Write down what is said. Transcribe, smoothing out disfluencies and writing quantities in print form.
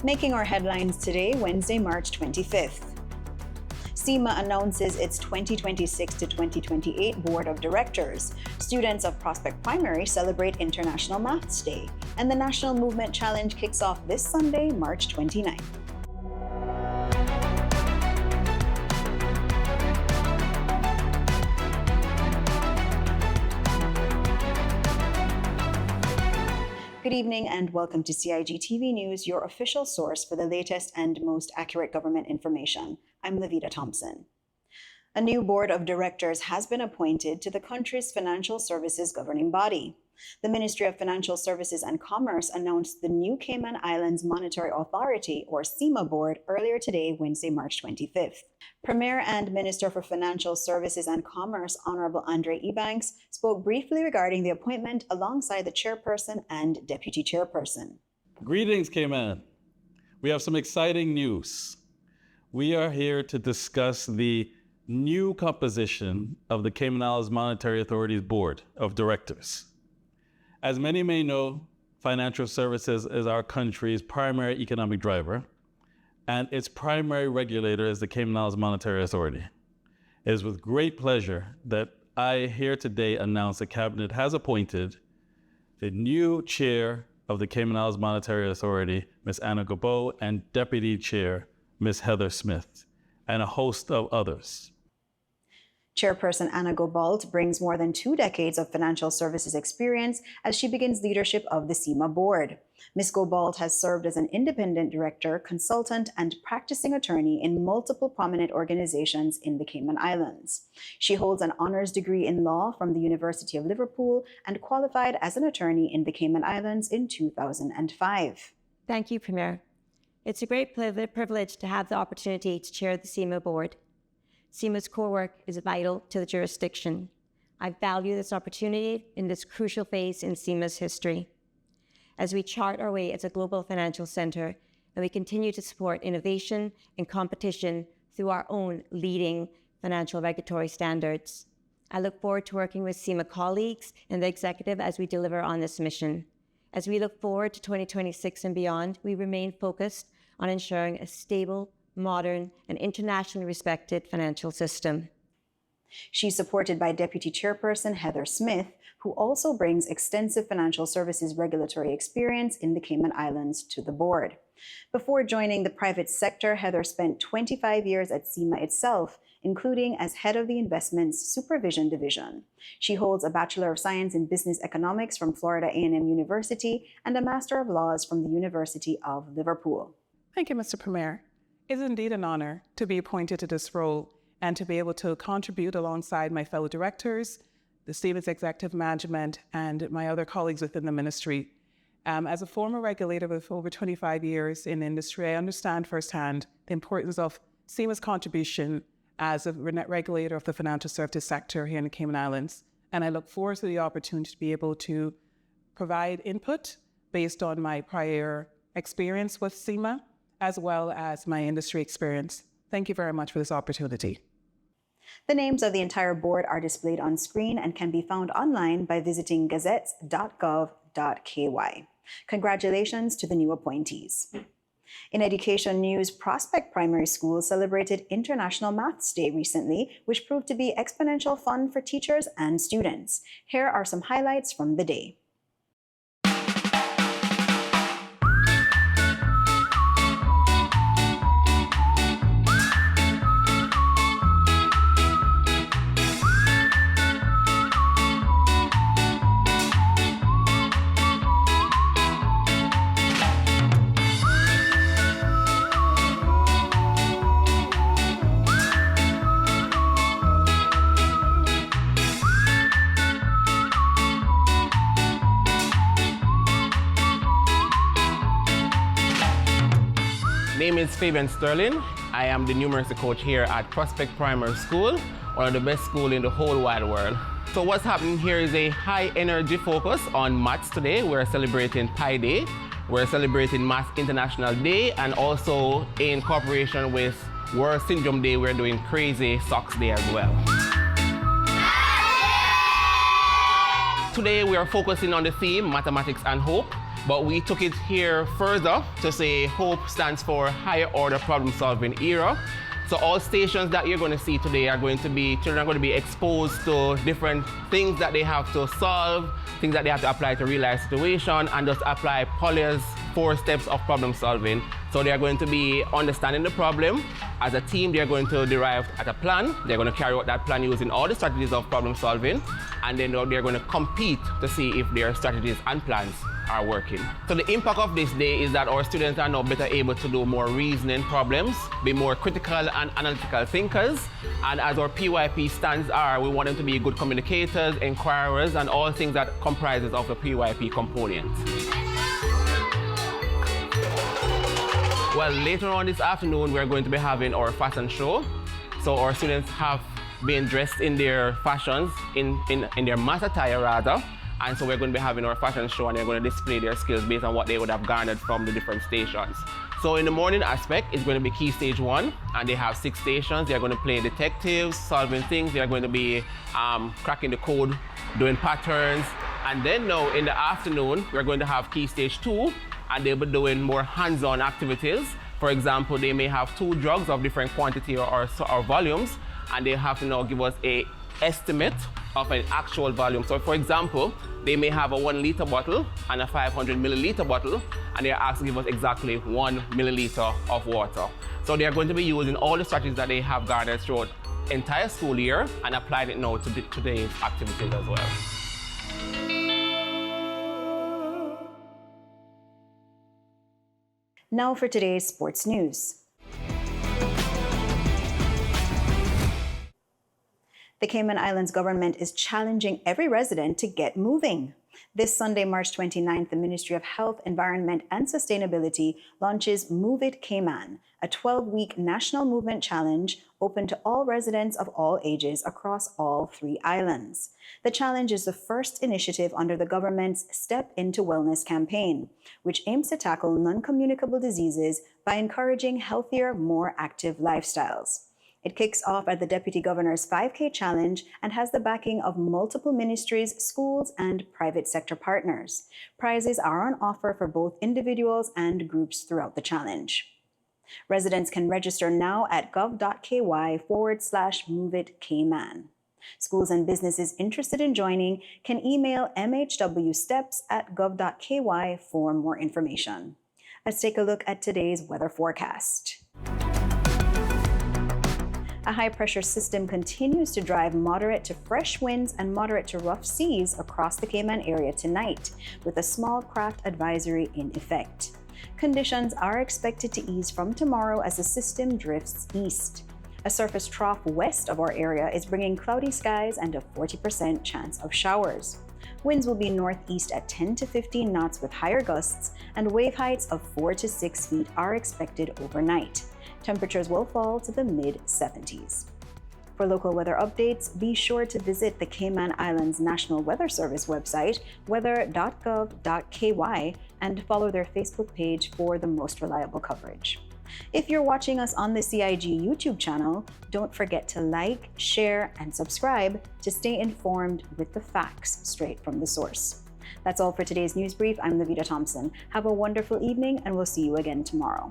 Making our headlines today, Wednesday, March 25th. CIMA announces its 2026 to 2028 Board of Directors. Students of Prospect Primary celebrate International Maths Day. And the National Movement Challenge kicks off this Sunday, March 29th. Good evening and welcome to CIGtv News, your official source for the latest and most accurate government information. I'm Levita Thompson. A new board of directors has been appointed to the country's financial services governing body. The Ministry of Financial Services and Commerce announced the new Cayman Islands Monetary Authority, or CIMA board, earlier today, Wednesday, March 25th. Premier and Minister for Financial Services and Commerce, Honorable Andre Ebanks, spoke briefly regarding the appointment alongside the chairperson and deputy chairperson. Greetings, Cayman. We have some exciting news. We are here to discuss the new composition of the Cayman Islands Monetary Authority's Board of Directors. As many may know, financial services is our country's primary economic driver, and its primary regulator is the Cayman Islands Monetary Authority. It is with great pleasure that I here today announce the Cabinet has appointed the new chair of the Cayman Islands Monetary Authority, Ms. Anna Gobot, and Deputy Chair, Ms. Heather Smith, and a host of others. Chairperson Anna Gobalt brings more than 2 decades of financial services experience as she begins leadership of the CIMA board. Ms. Gobalt has served as an independent director, consultant, and practicing attorney in multiple prominent organizations in the Cayman Islands. She holds an honors degree in law from the University of Liverpool and qualified as an attorney in the Cayman Islands in 2005. Thank you, Premier. It's a great privilege to have the opportunity to chair the CIMA board. CIMA's core work is vital to the jurisdiction. I value this opportunity in this crucial phase in CIMA's history. As we chart our way as a global financial center, and we continue to support innovation and competition through our own leading financial regulatory standards. I look forward to working with CIMA colleagues and the executive as we deliver on this mission. As we look forward to 2026 and beyond, we remain focused on ensuring a stable, modern, and internationally respected financial system. She's supported by Deputy Chairperson Heather Smith, who also brings extensive financial services regulatory experience in the Cayman Islands to the board. Before joining the private sector, Heather spent 25 years at CIMA itself, including as head of the Investments Supervision Division. She holds a Bachelor of Science in Business Economics from Florida A&M University and a Master of Laws from the University of Liverpool. Thank you, Mr. Premier. It is indeed an honor to be appointed to this role and to be able to contribute alongside my fellow directors, the CIMA's executive management, and my other colleagues within the ministry. As a former regulator with over 25 years in industry, I understand firsthand the importance of CIMA's contribution as a regulator of the financial services sector here in the Cayman Islands. And I look forward to the opportunity to be able to provide input based on my prior experience with CIMA, as well as my industry experience. Thank you very much for this opportunity. The names of the entire board are displayed on screen and can be found online by visiting gazettes.gov.ky. Congratulations to the new appointees. In education news, Prospect Primary School celebrated International Maths Day recently, which proved to be exponential fun for teachers and students. Here are some highlights from the day. My name is Fabian Sterling. I am the numeracy coach here at Prospect Primary School, one of the best schools in the whole wide world. So what's happening here is a high energy focus on maths today. We're celebrating Pi Day, we're celebrating Maths International Day, and also in cooperation with World Syndrome Day, we're doing Crazy Socks Day as well. Today we are focusing on the theme, Mathematics and Hope. But we took it here further to say HOPE stands for Higher Order Problem Solving Era. So all stations that you're going to see today are going to be, children are going to be exposed to different things that they have to solve, things that they have to apply to real life situation, and just apply Polly's 4 steps of problem solving. So they are going to be understanding the problem. As a team, they are going to derive at a plan. They're going to carry out that plan using all the strategies of problem solving. And then they're going to compete to see if their strategies and plans are working. So the impact of this day is that our students are now better able to do more reasoning problems, be more critical and analytical thinkers. And as our PYP stands are, we want them to be good communicators, inquirers, and all things that comprises of the PYP component. Well, later on this afternoon, we're going to be having our fashion show. So our students have been dressed in their fashions, in their mass attire rather. And so we're going to be having our fashion show, and they're going to display their skills based on what they would have garnered from the different stations. So in the morning aspect, it's going to be Key Stage 1, and they have 6 stations. They're going to play detectives, solving things. They're going to be cracking the code, doing patterns. And then now in the afternoon, we're going to have Key Stage 2, and they'll be doing more hands-on activities. For example, they may have 2 drugs of different quantity or volumes, and they have to now give us an estimate of an actual volume. So for example, they may have a 1 liter bottle and a 500 milliliter bottle, and they're asked to give us exactly 1 milliliter of water. So they're going to be using all the strategies that they have garnered throughout the entire school year and applying it now to today's activities as well. Now for today's sports news. The Cayman Islands government is challenging every resident to get moving. This Sunday, March 29th, the Ministry of Health, Environment and Sustainability launches Move It Cayman, a 12-week national movement challenge open to all residents of all ages across all 3 islands. The challenge is the first initiative under the government's Step Into Wellness campaign, which aims to tackle non-communicable diseases by encouraging healthier, more active lifestyles. It kicks off at the Deputy Governor's 5K Challenge and has the backing of multiple ministries, schools, and private sector partners. Prizes are on offer for both individuals and groups throughout the challenge. Residents can register now at gov.ky/moveitcayman. Schools and businesses interested in joining can email mhwsteps@gov.ky for more information. Let's take a look at today's weather forecast. A high-pressure system continues to drive moderate to fresh winds and moderate to rough seas across the Cayman area tonight, with a small craft advisory in effect. Conditions are expected to ease from tomorrow as the system drifts east. A surface trough west of our area is bringing cloudy skies and a 40% chance of showers. Winds will be northeast at 10 to 15 knots with higher gusts, and wave heights of 4 to 6 feet are expected overnight. Temperatures will fall to the mid-70s. For local weather updates, be sure to visit the Cayman Islands National Weather Service website, weather.gov.ky, and follow their Facebook page for the most reliable coverage. If you're watching us on the CIG YouTube channel, don't forget to like, share, and subscribe to stay informed with the facts straight from the source. That's all for today's news brief. I'm Levita Thompson. Have a wonderful evening, and we'll see you again tomorrow.